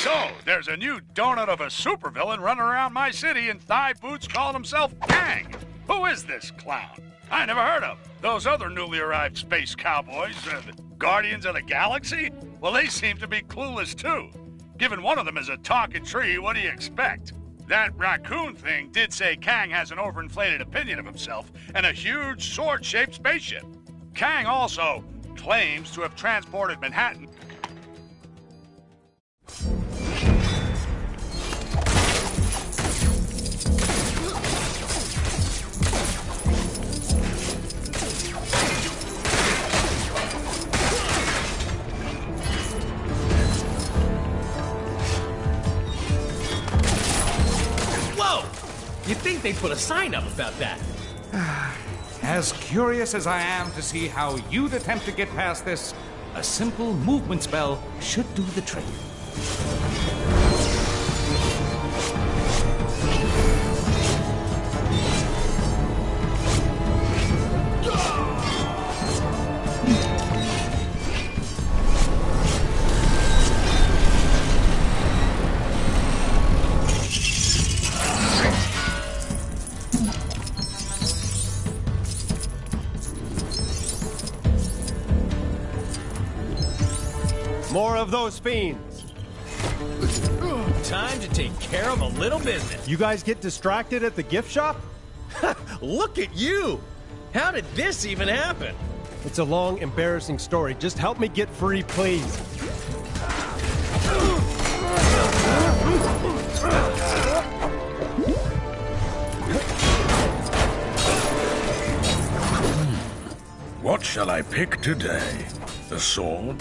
So, there's a new donut of a supervillain running around my city in thigh boots calling himself Kang. Who is this clown? I never heard of. Those other newly arrived space cowboys, the Guardians of the Galaxy? Well, they seem to be clueless, too. Given one of them is a talking tree, what do you expect? That raccoon thing did say Kang has an overinflated opinion of himself and a huge sword-shaped spaceship. Kang also claims to have transported Manhattan. You'd think they'd put a sign up about that. As curious as I am to see how you'd attempt to get past this, a simple movement spell should do the trick. More of those fiends. Time to take care of a little business. You guys get distracted at the gift shop? Look at you! How did this even happen? It's a long, embarrassing story. Just help me get free, please. What shall I pick today? A sword?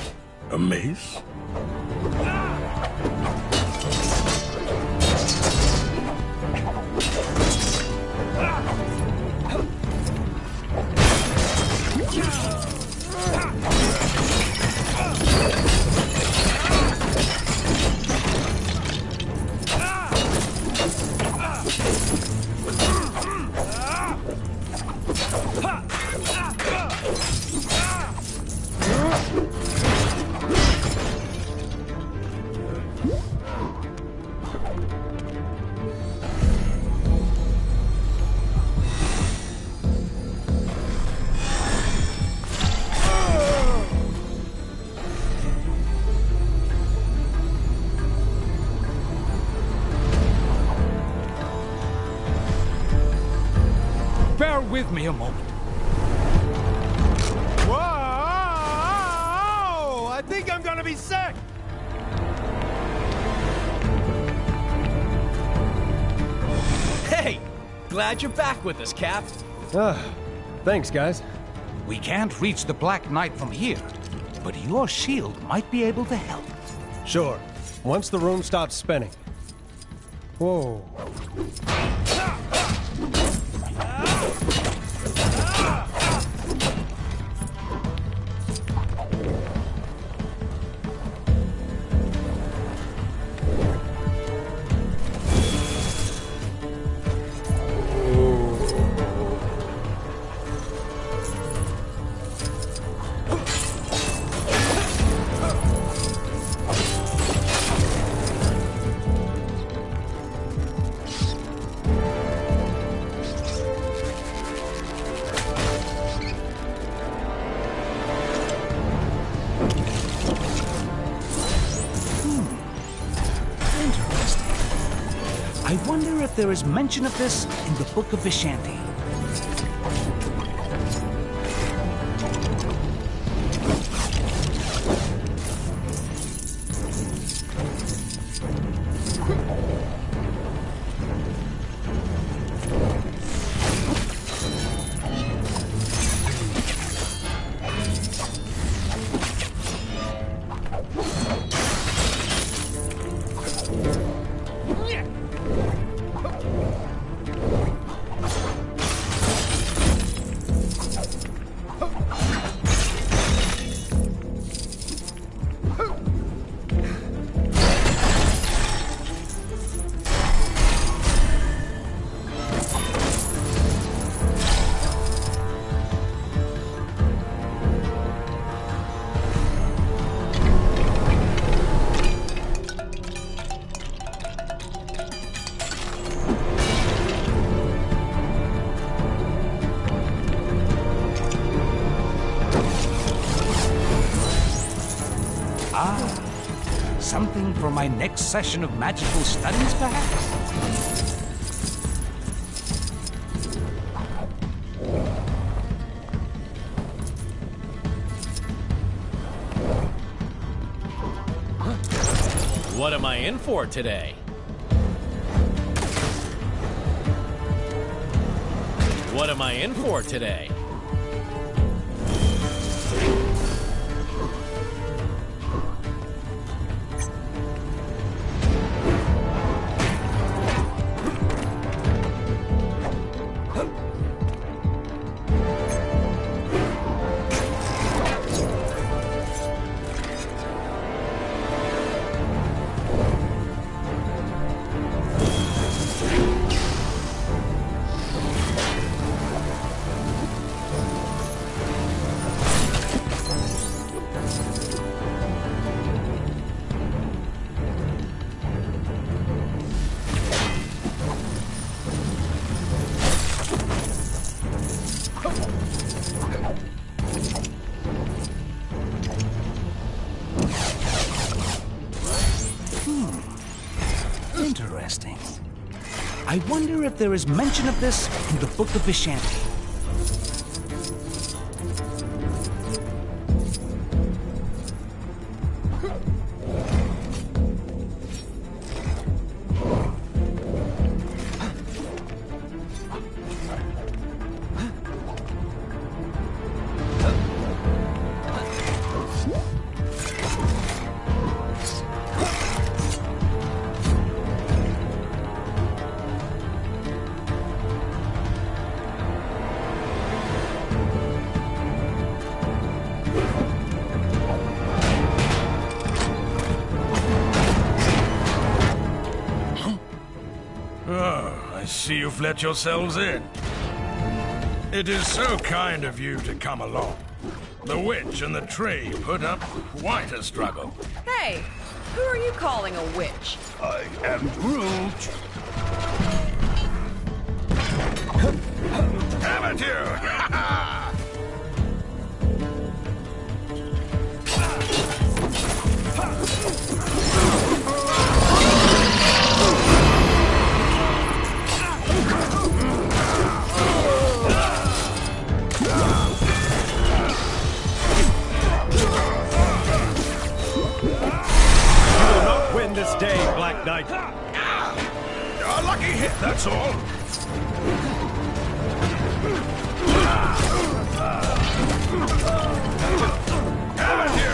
A mace? Bear with me a moment. Whoa! I think I'm gonna be sick! Hey! Glad you're back with us, Cap. Thanks, guys. We can't reach the Black Knight from here, but your shield might be able to help. Sure. Once the room stops spinning. Whoa. I wonder if there is mention of this in the Book of Vishanti. for my next session of magical studies, perhaps? What am I in for today? What am I in for today? Interesting. I wonder if there is mention of this in the Book of Vishanti. I see you've let yourselves in. It is so kind of you to come along. The witch and the tree put up quite a struggle. Hey, who are you calling a witch? I am Groot. Haven't you? This day, Black Knight. A lucky hit, that's all. Haven't you?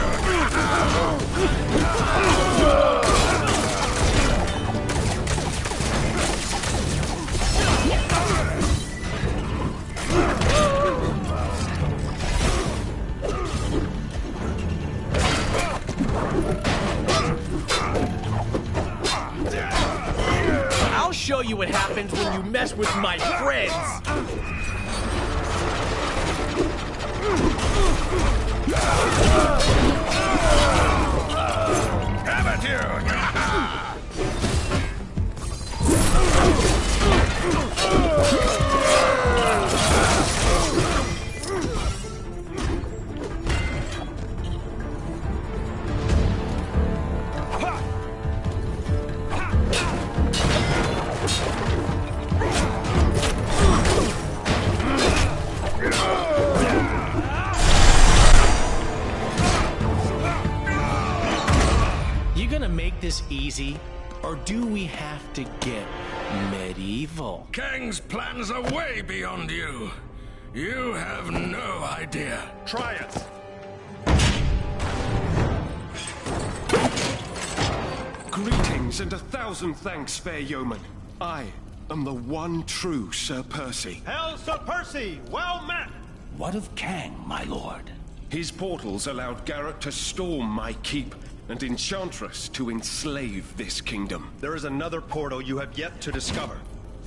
I'll show you what happens when you mess with my friends! Haven't you? This easy, or do we have to get medieval? Kang's plans are way beyond you. You have no idea. Try it. Greetings and 1,000 thanks, fair yeoman. I am the one true Sir Percy. Hail, Sir Percy! Well met! What of Kang, my lord? His portals allowed Garrett to storm my keep, and Enchantress to enslave this kingdom. There is another portal you have yet to discover.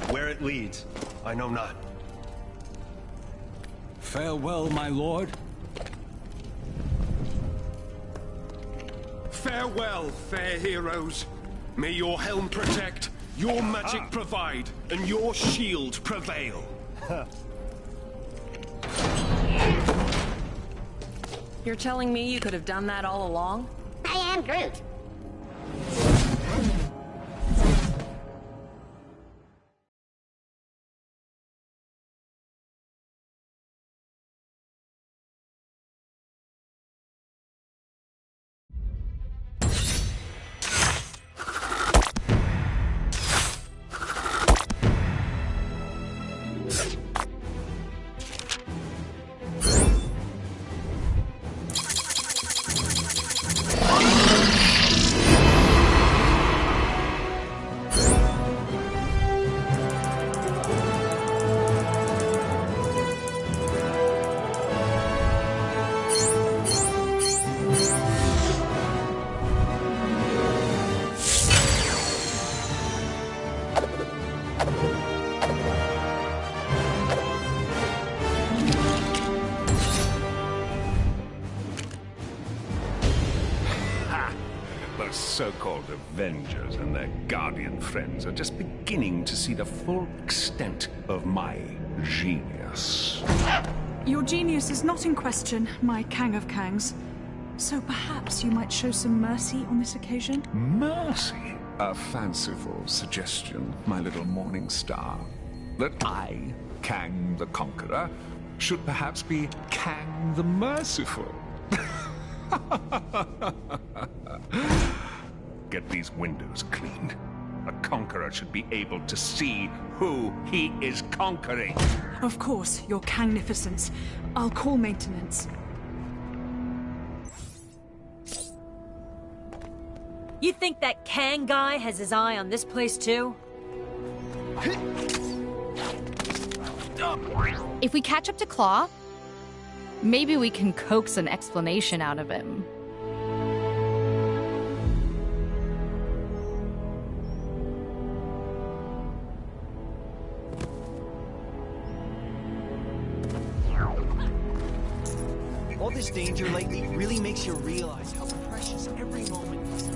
Where it leads, I know not. Farewell, my lord. Farewell, fair heroes. May your helm protect, your magic provide, and your shield prevail. You're telling me you could have done that all along? I am Groot. so-called Avengers and their Guardian friends are just beginning to see the full extent of my genius. Your genius is not in question, my Kang of Kangs. So perhaps you might show some mercy on this occasion? Mercy? A fanciful suggestion, my little morning star. That I, Kang the Conqueror, should perhaps be Kang the Merciful. Get these windows cleaned. A conqueror should be able to see who he is conquering. Of course, your Kangnificence. I'll call maintenance. You think that Kang guy has his eye on this place too? If we catch up to Claw, maybe we can coax an explanation out of him. All this danger lately really makes you realize how precious every moment is.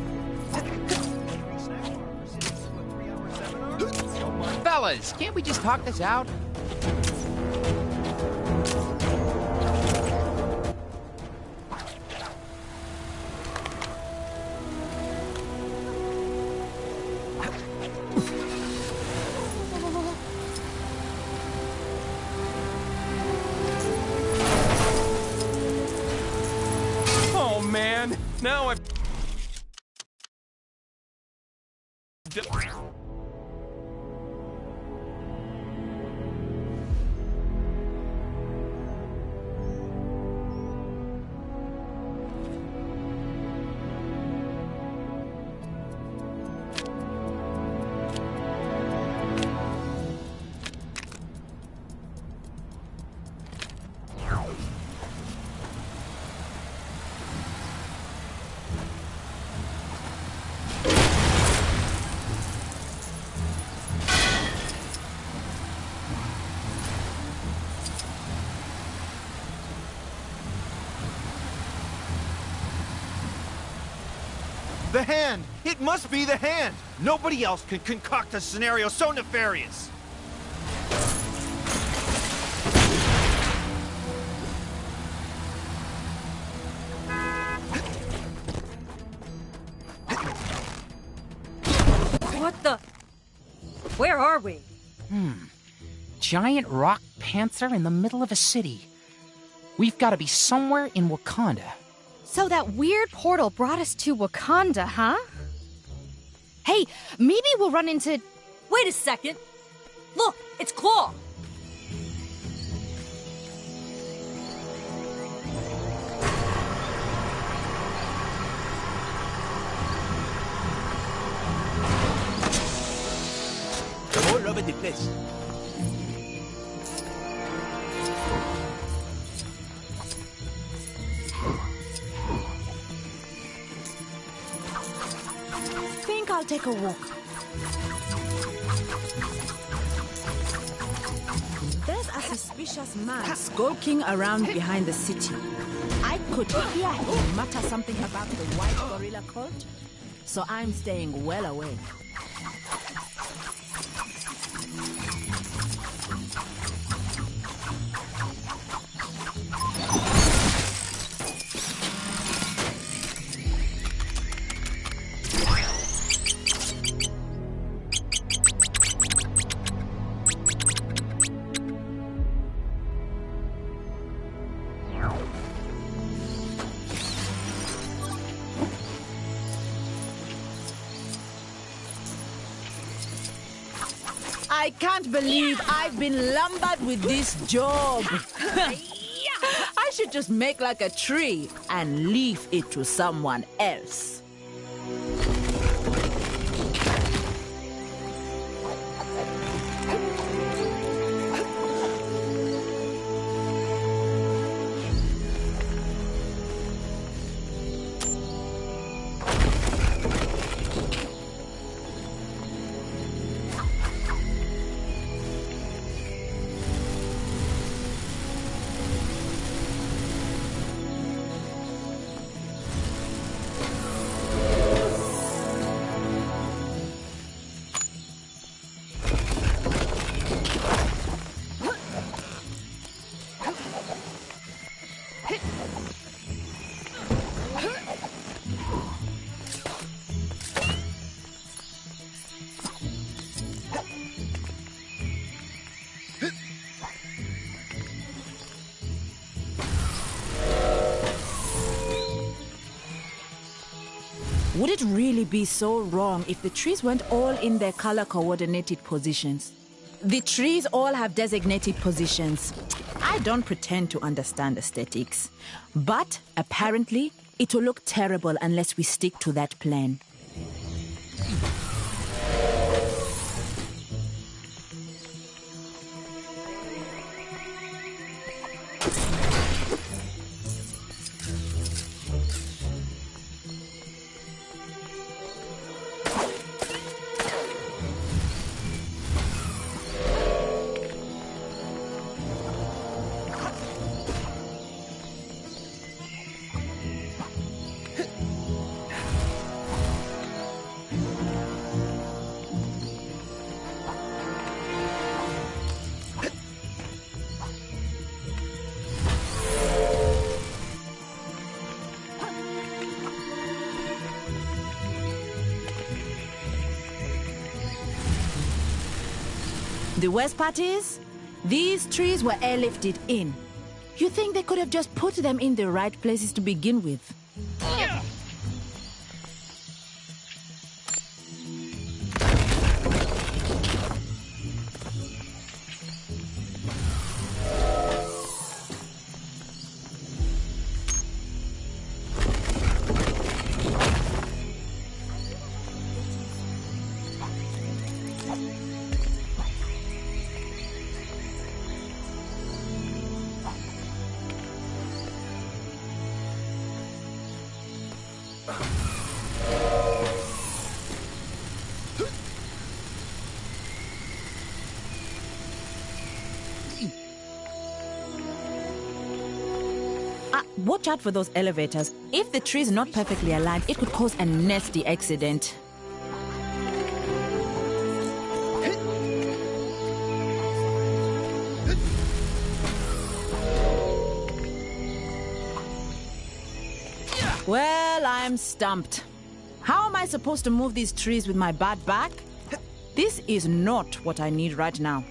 Fellas, can't we just talk this out? Oh man, now I've... The Hand! It must be the Hand! Nobody else can concoct a scenario so nefarious! What the? Where are we? Giant rock panther in the middle of a city. We've got to be somewhere in Wakanda. So that weird portal brought us to Wakanda, huh? Hey, maybe we'll run into... Wait a second. Look, it's Claw. All over the place. Think I'll take a walk. There's a suspicious man skulking around behind the city. I could hear him mutter something about the white gorilla cult, so I'm staying well away. I can't believe I've been lumbered with this job. I should just make like a tree and leave it to someone else. Would it really be so wrong if the trees weren't all in their color-coordinated positions? The trees all have designated positions. I don't pretend to understand aesthetics, but apparently it will look terrible unless we stick to that plan. The worst part is, these trees were airlifted in. You think they could have just put them in the right places to begin with? Watch out for those elevators. If the tree is not perfectly aligned, it could cause a nasty accident. Well, I'm stumped. How am I supposed to move these trees with my bad back? This is not what I need right now.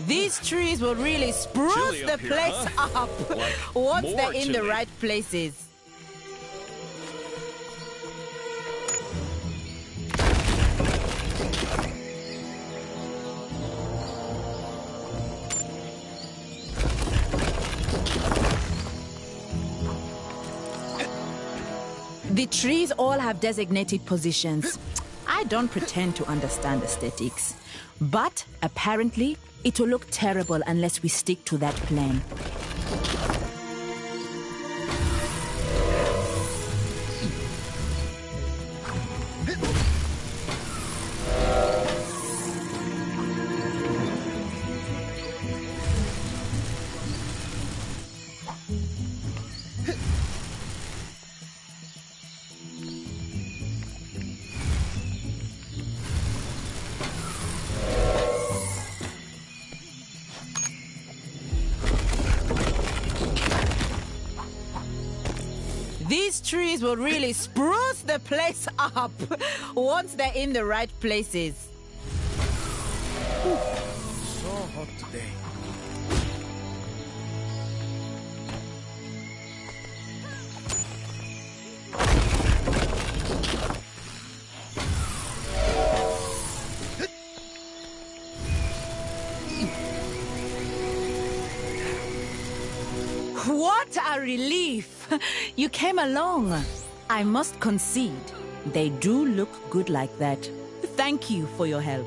These trees will really spruce the place up once they're in the right places. The trees all have designated positions. I don't pretend to understand aesthetics, but apparently it will look terrible unless we stick to that plan. These trees will really spruce the place up once they're in the right places. So hot today. What a relief! You came along. I must concede, They do look good like that. Thank you for your help.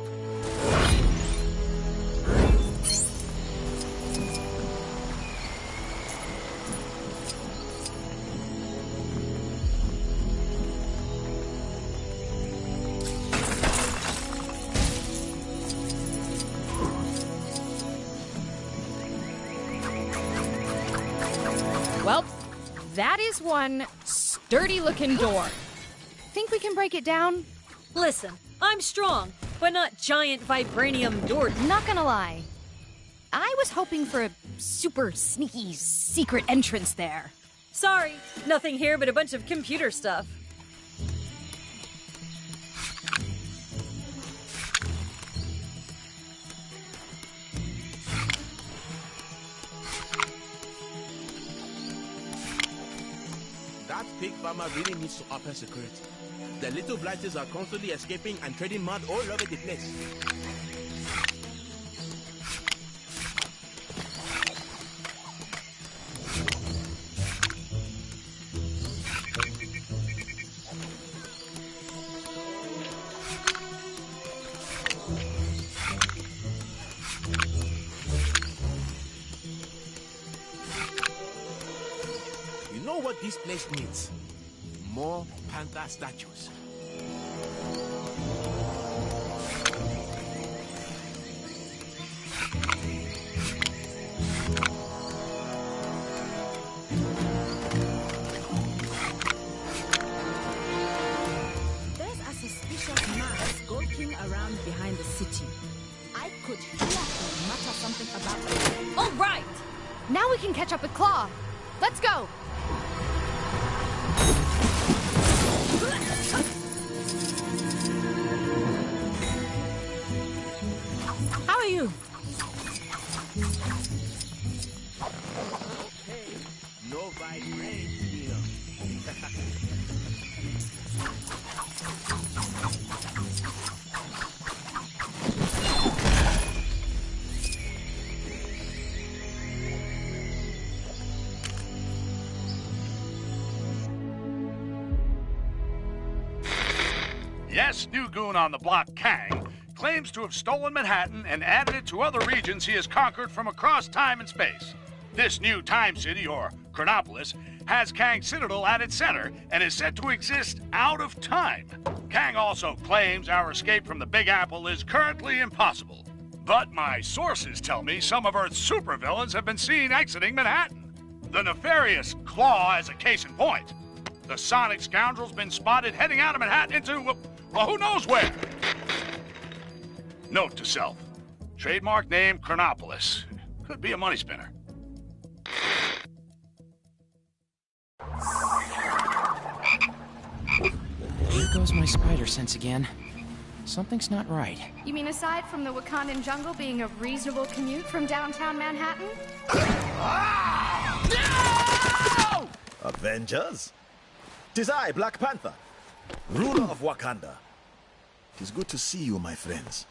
Well, that is one sturdy-looking door. Think we can break it down? Listen, I'm strong, but not giant vibranium door. Not gonna lie. I was hoping for a super sneaky secret entrance there. Sorry, nothing here but a bunch of computer stuff. That pig farmer really needs to up her security. The little blighters are constantly escaping and trading mud all over the place. You know what this place needs? More panther statues. There's a suspicious man skulking around behind the city. I could hear him mutter something about it. All right! Now we can catch up with Claw. Let's go! How are you? Okay, no vibrate here. Yes, new goon on the block, Kang, claims to have stolen Manhattan and added it to other regions he has conquered from across time and space. This new time city, or Chronopolis, has Kang's citadel at its center and is said to exist out of time. Kang also claims our escape from the Big Apple is currently impossible. But my sources tell me some of Earth's supervillains have been seen exiting Manhattan. The nefarious Claw is a case in point. The Sonic scoundrel's been spotted heading out of Manhattan into, well, who knows where? Note to self. Trademark name Chronopolis. Could be a money spinner. Here goes my spider sense again. Something's not right. You mean aside from the Wakandan jungle being a reasonable commute from downtown Manhattan? No! Avengers? 'Tis I, Black Panther, ruler of Wakanda. 'Tis good to see you, my friends.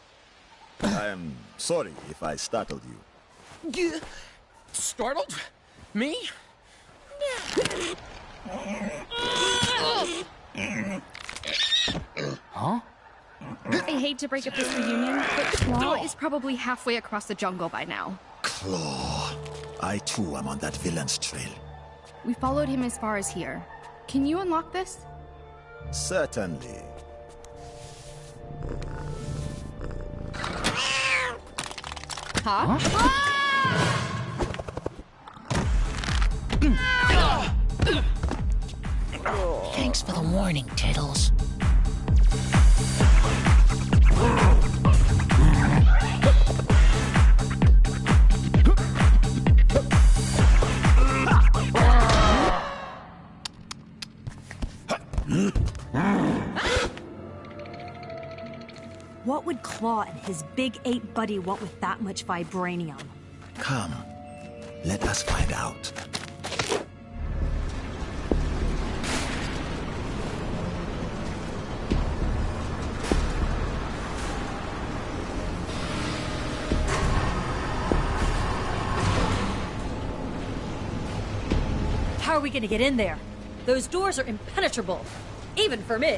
I am sorry if I startled you. Startled? Me? Huh? I hate to break up this reunion, but Claw is probably halfway across the jungle by now. Claw. I too am on that villain's trail. We followed him as far as here. Can you unlock this? Certainly. Huh? Thanks for the warning, Tiddles. What would Claw and his big ape buddy want with that much vibranium? Come, let us find out. How are we gonna get in there? Those doors are impenetrable, even for me.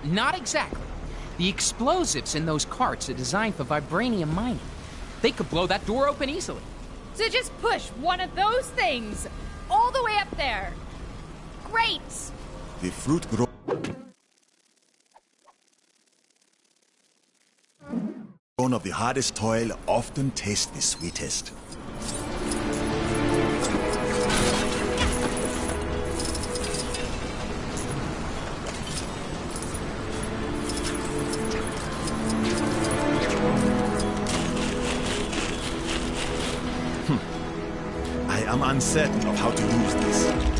not exactly. The explosives in those carts are designed for vibranium mining. They could blow that door open easily. So just push one of those things all the way up there. Great! The fruit grow. Grown of the hardest toil often tastes the sweetest. I am uncertain of how to use this.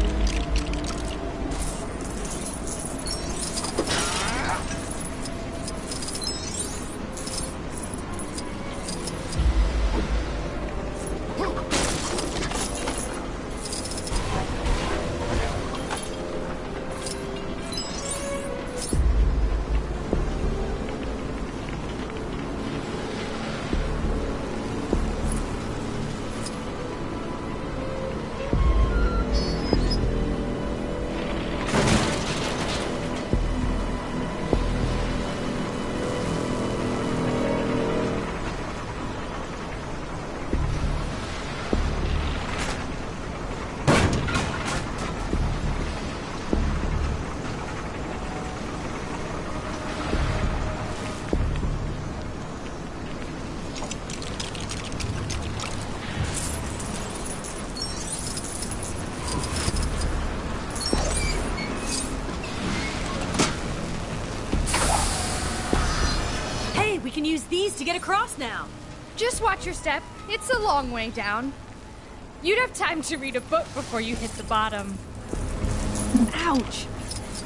We can use these to get across now. Just watch your step. It's a long way down. You'd have time to read a book before you hit the bottom. Ouch.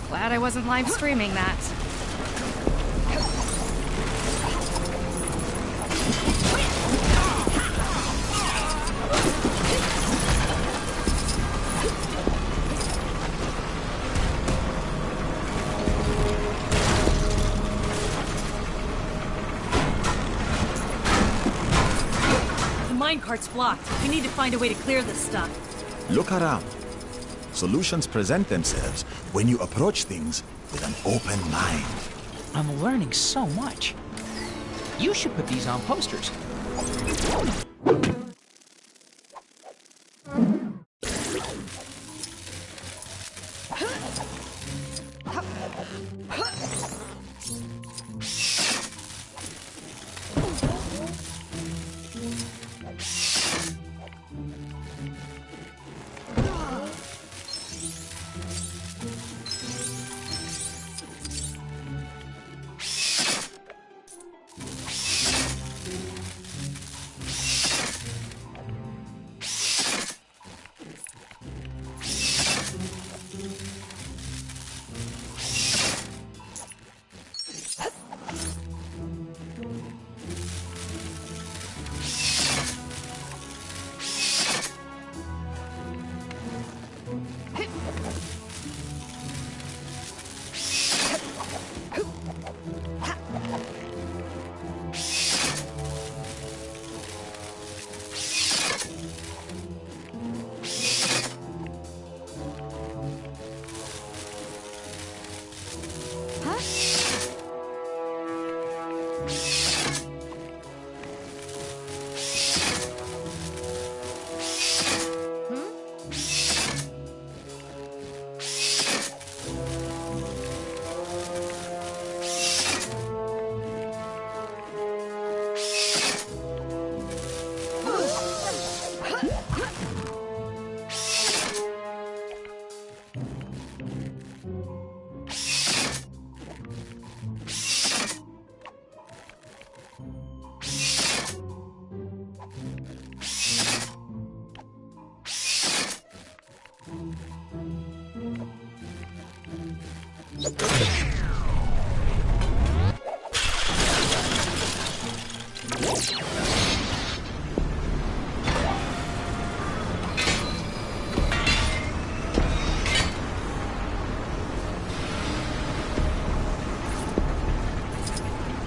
Glad I wasn't live streaming that. Minecart's blocked. We need to find a way to clear this stuff. Look around. Solutions present themselves when you approach things with an open mind. I'm learning so much. You should put these on posters.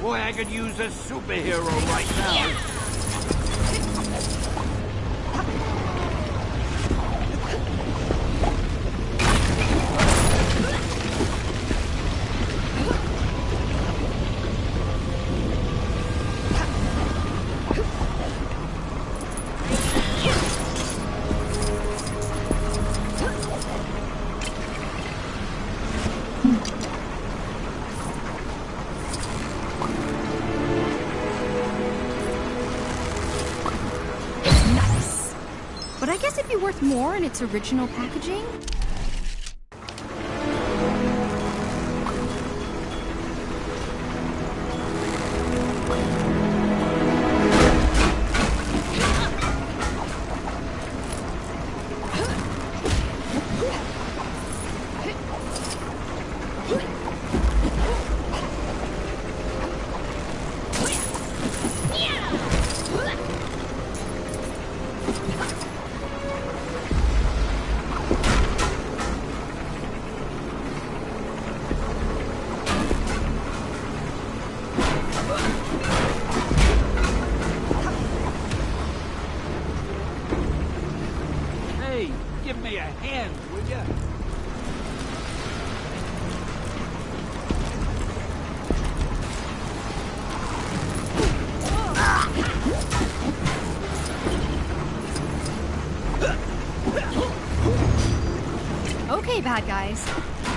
Boy, I could use a superhero right now. but I guess it'd be worth more in its original packaging. Give me a hand, will ya? Okay, bad guys.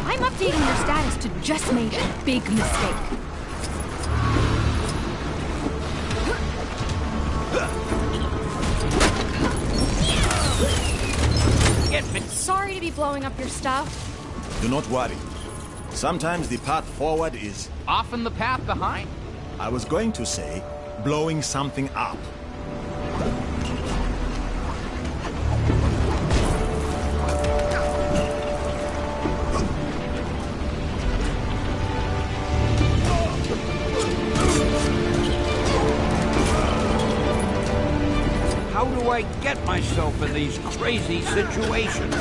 I'm updating your status to just made a big mistake. Sorry to be blowing up your stuff. Do not worry. Sometimes the path forward is... often the path behind? I was going to say, blowing something up. How do I get myself in these crazy situations?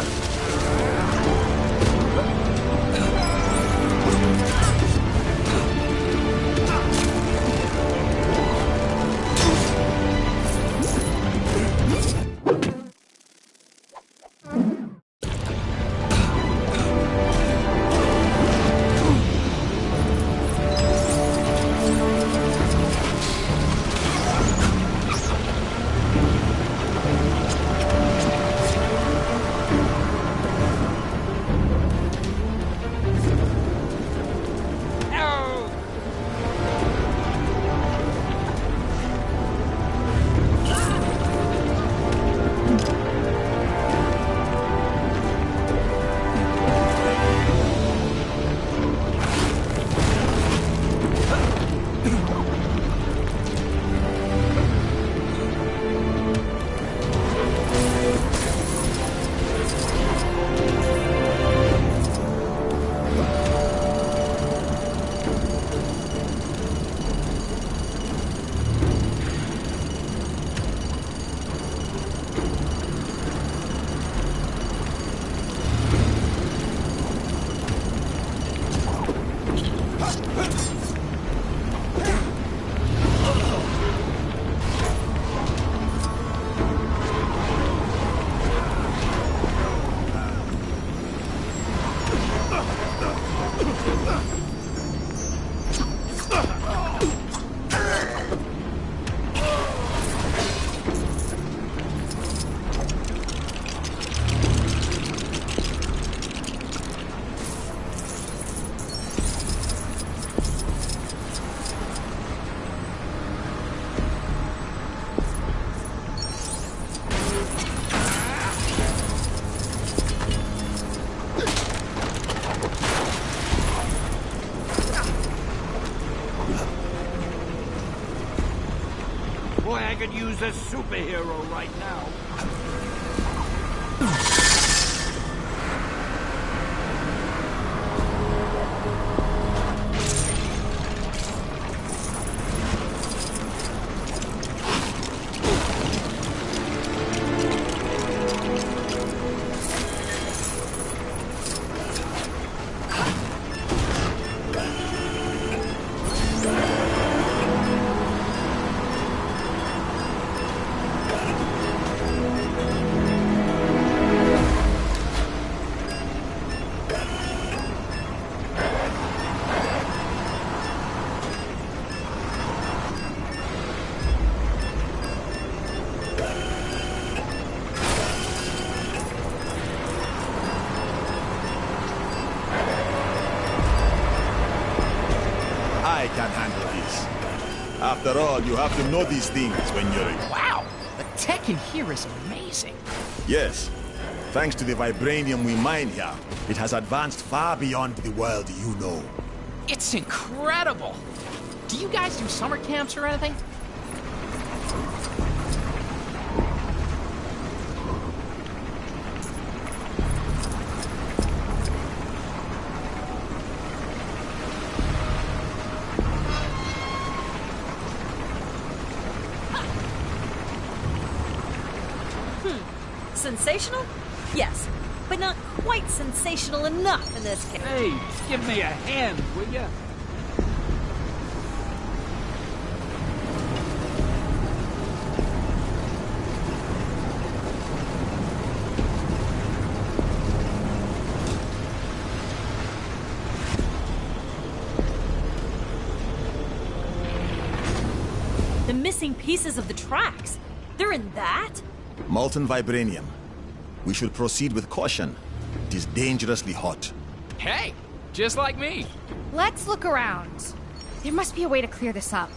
Boy, I could use a superhero right now. I can handle this. After all, you have to know these things when you're... Wow! The tech in here is amazing. Yes. Thanks to the vibranium we mine here, it has advanced far beyond the world you know. It's incredible! Do you guys do summer camps or anything? Sensational? Yes, but not quite sensational enough in this case. Hey, give me a hand, will ya? The missing pieces of the tracks. They're in that? Molten vibranium. We should proceed with caution. It is dangerously hot. Hey, just like me. Let's look around. There must be a way to clear this up.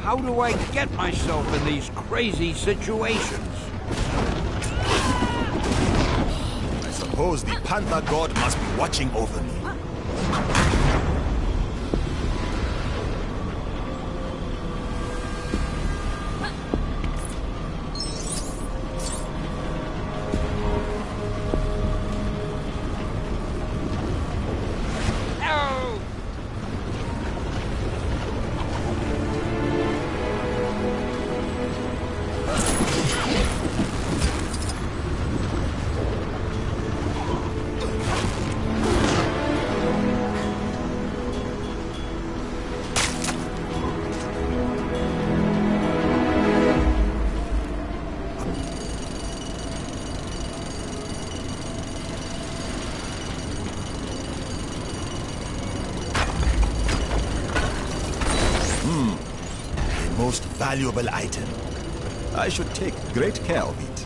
How do I get myself in these crazy situations? I suppose the Panther God must be watching over me. Most valuable item. I should take great care of it.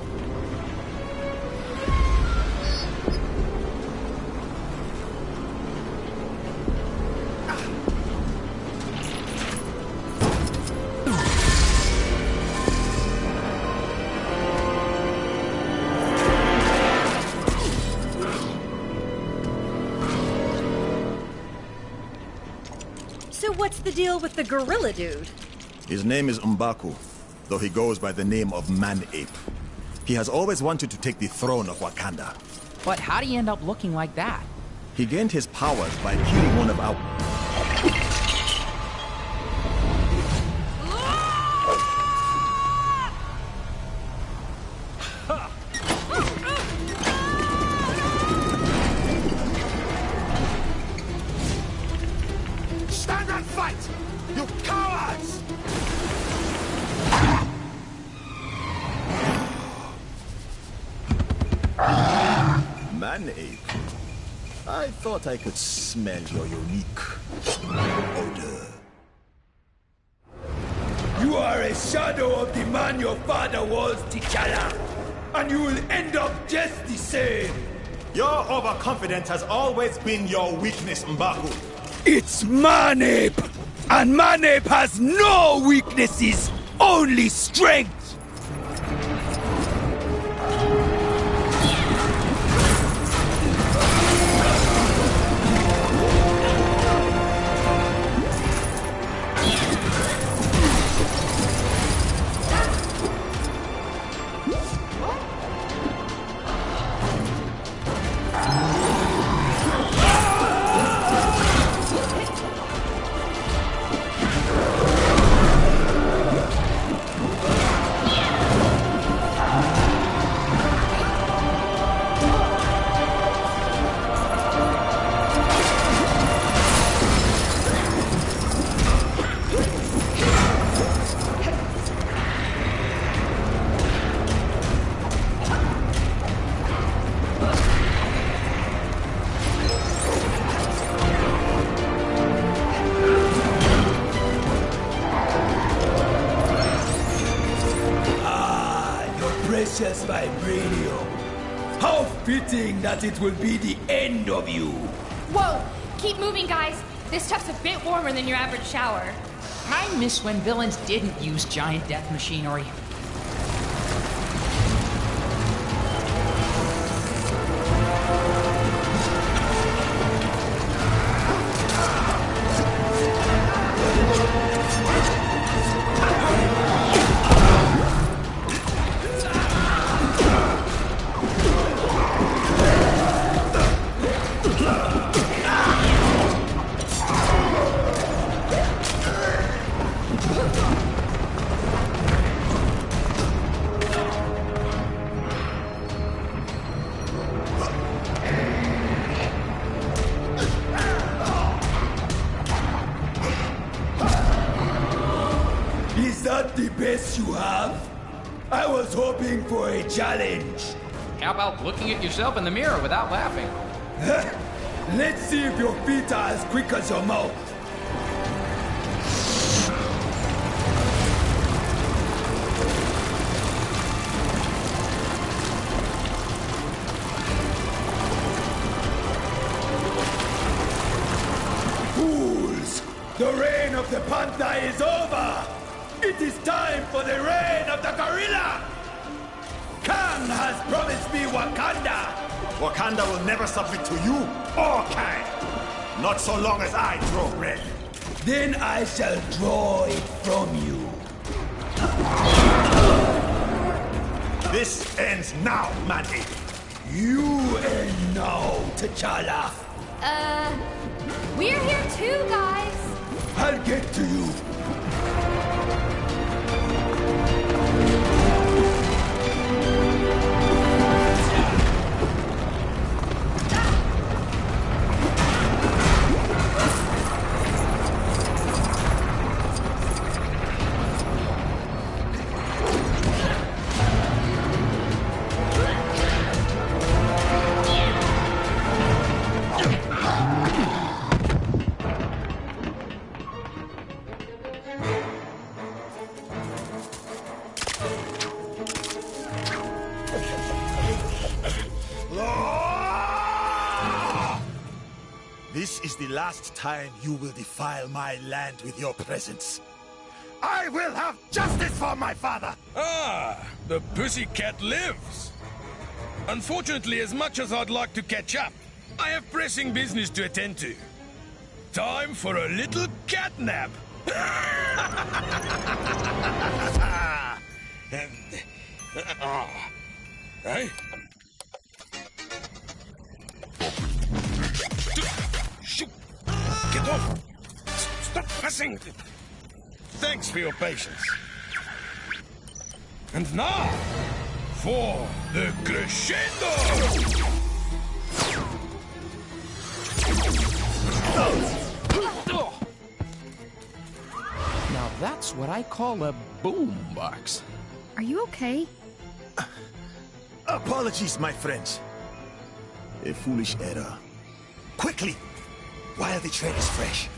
So what's the deal with the gorilla dude? His name is M'Baku, though he goes by the name of Man-Ape. He has always wanted to take the throne of Wakanda. But how do you end up looking like that? He gained his powers by killing one of our... Stand and fight! You cowards! Man-Ape. I thought I could smell your unique odor. You are a shadow of the man your father was, T'Challa. And you will end up just the same. Your overconfidence has always been your weakness, M'Baku. It's Man-Ape! And Man-Ape has no weaknesses, only strength! precious vibranium. How fitting that it will be the end of you. Whoa! Keep moving, guys. This stuff's a bit warmer than your average shower. I miss when villains didn't use giant death machinery. Is that the best you have? I was hoping for a challenge. How about looking at yourself in the mirror without laughing? Let's see if your feet are as quick as your mouth. Fools! The reign of the panther is over! It is time for the reign of the gorilla! Kang has promised me Wakanda! Wakanda will never submit to you or Kang. Not so long as I draw red. Then I shall draw it from you. This ends now, man-eater. You end now, T'Challa. We're here too, guys. I'll get to you. This is the last time you will defile my land with your presence. I will have justice for my father! Ah, the pussycat lives. Unfortunately, as much as I'd like to catch up, I have pressing business to attend to. Time for a little catnap. Hey? Shoot! Get off! Stop pressing! Thanks for your patience. And now, for the crescendo! Now that's what I call a boombox. Are you okay? Apologies, my friends. A foolish error. Quickly, while the trade is fresh.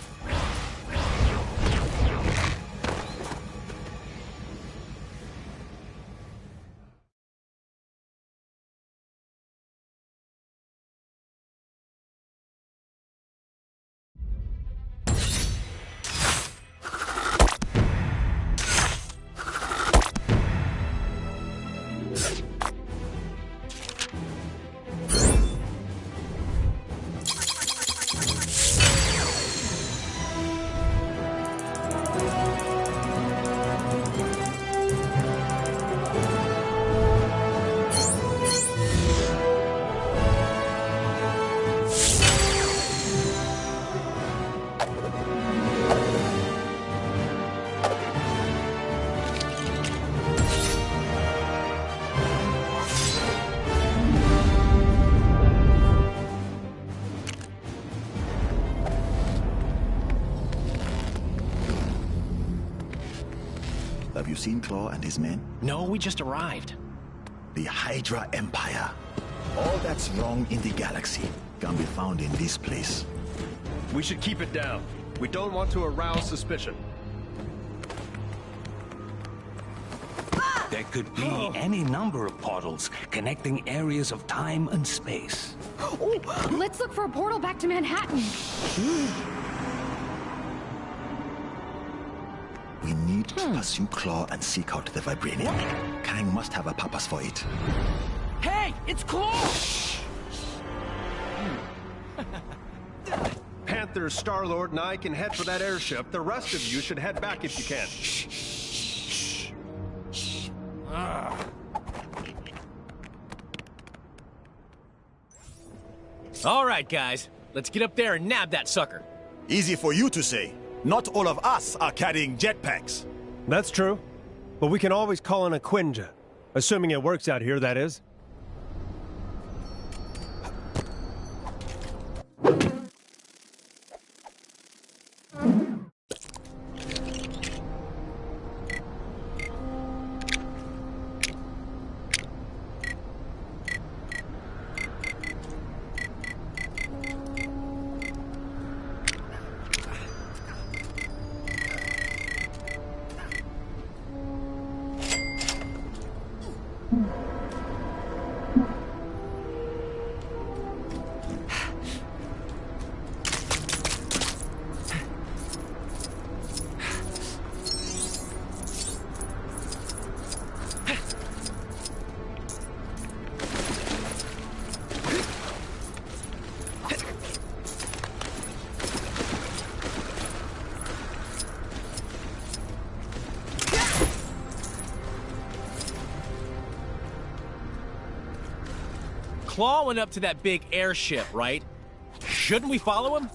Have you seen Claw and his men? No, we just arrived. The Hydra Empire. All that's wrong in the galaxy can be found in this place. We should keep it down. We don't want to arouse suspicion. Ah! There could be any number of portals connecting areas of time and space. Oh, let's look for a portal back to Manhattan. We need to pursue Claw and seek out the Vibranium. Kang must have a purpose for it. Hey, it's Claw! Panther, Star-Lord, and I can head for that airship. The rest of you should head back if you can. All right, guys. Let's get up there and nab that sucker. Easy for you to say. Not all of us are carrying jetpacks. That's true. But we can always call in a Quinja. Assuming it works out here, that is. Claw went up to that big airship, right? Shouldn't we follow him?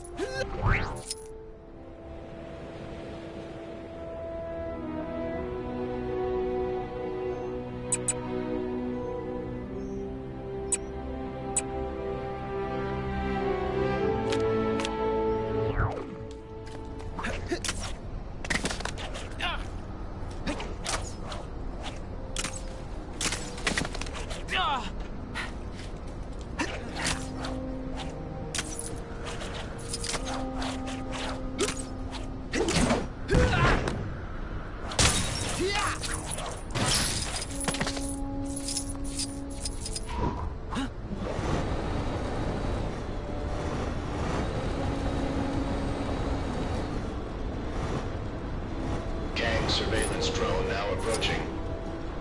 Surveillance drone now approaching.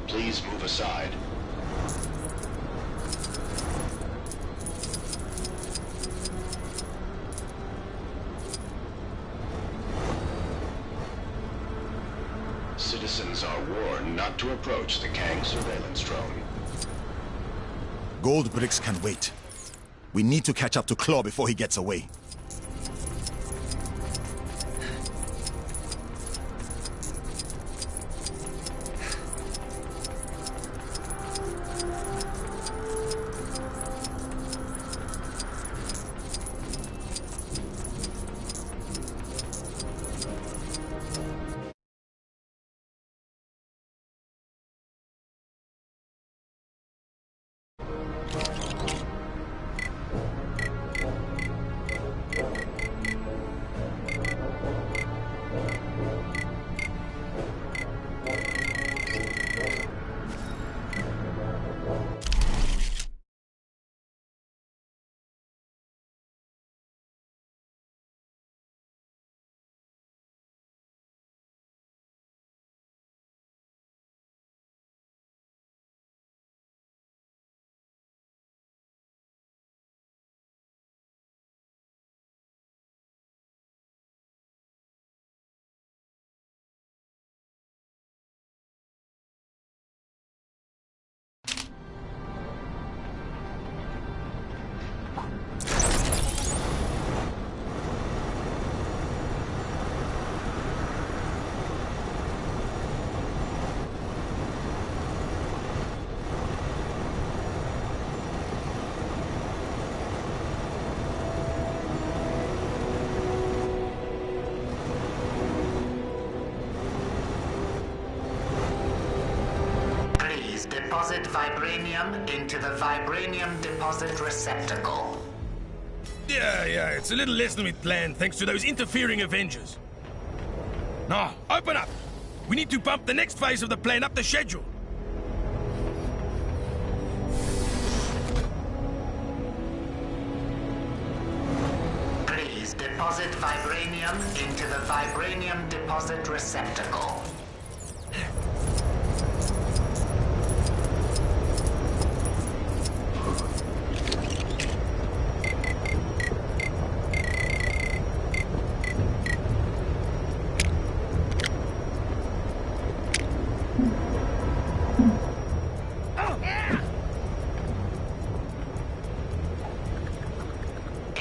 Please move aside. Citizens are warned not to approach the Kang surveillance drone. Gold bricks can wait. We need to catch up to Claw before he gets away. Deposit vibranium into the vibranium deposit receptacle. Yeah, it's a little less than we planned thanks to those interfering Avengers. Now, open up! We need to bump the next phase of the plan up the schedule. deposit vibranium into the vibranium deposit receptacle.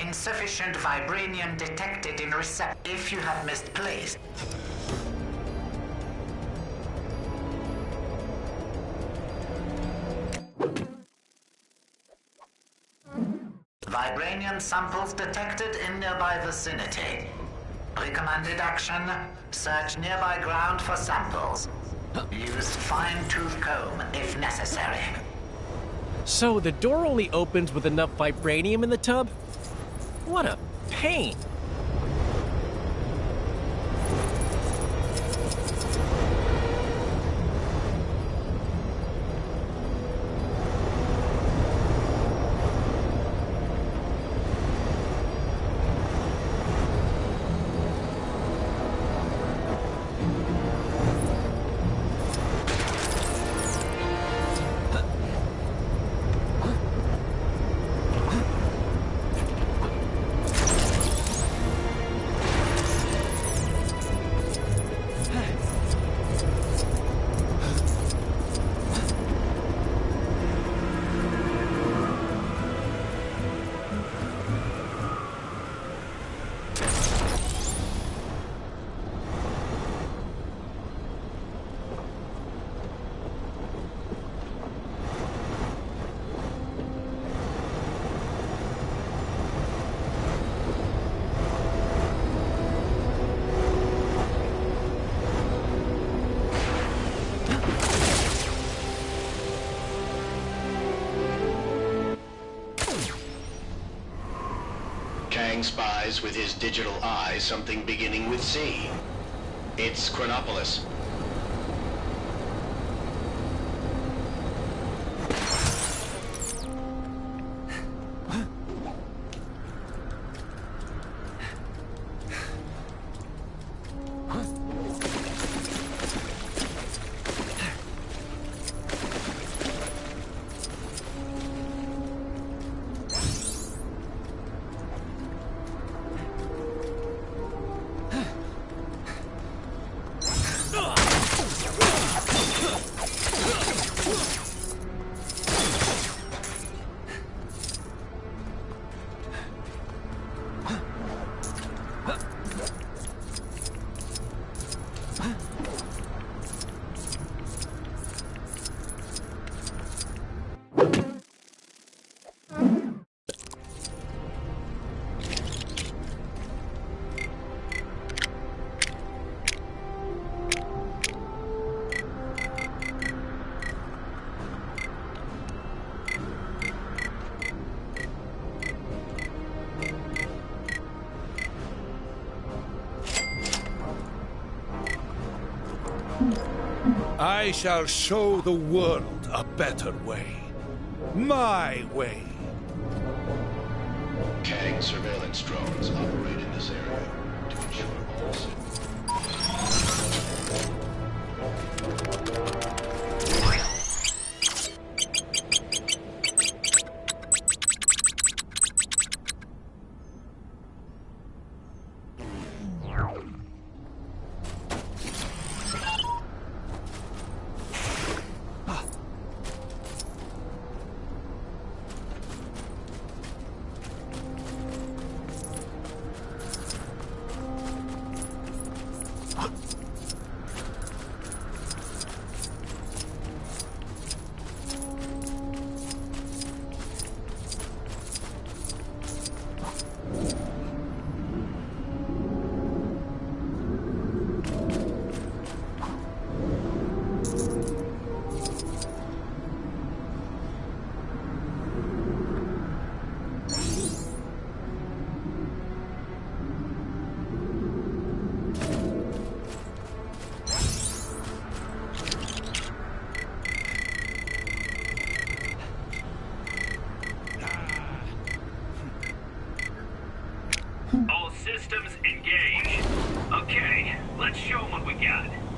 Insufficient vibranium detected in if you have misplaced. Vibranium samples detected in nearby vicinity. Recommended action, search nearby ground for samples. Use fine-tooth comb if necessary. So the door only opens with enough vibranium in the tub? What a pain! Kang spies with his digital eye something beginning with C. It's Chronopolis. I shall show the world a better way. My way. Kang surveillance drones operate in this area to ensure all God.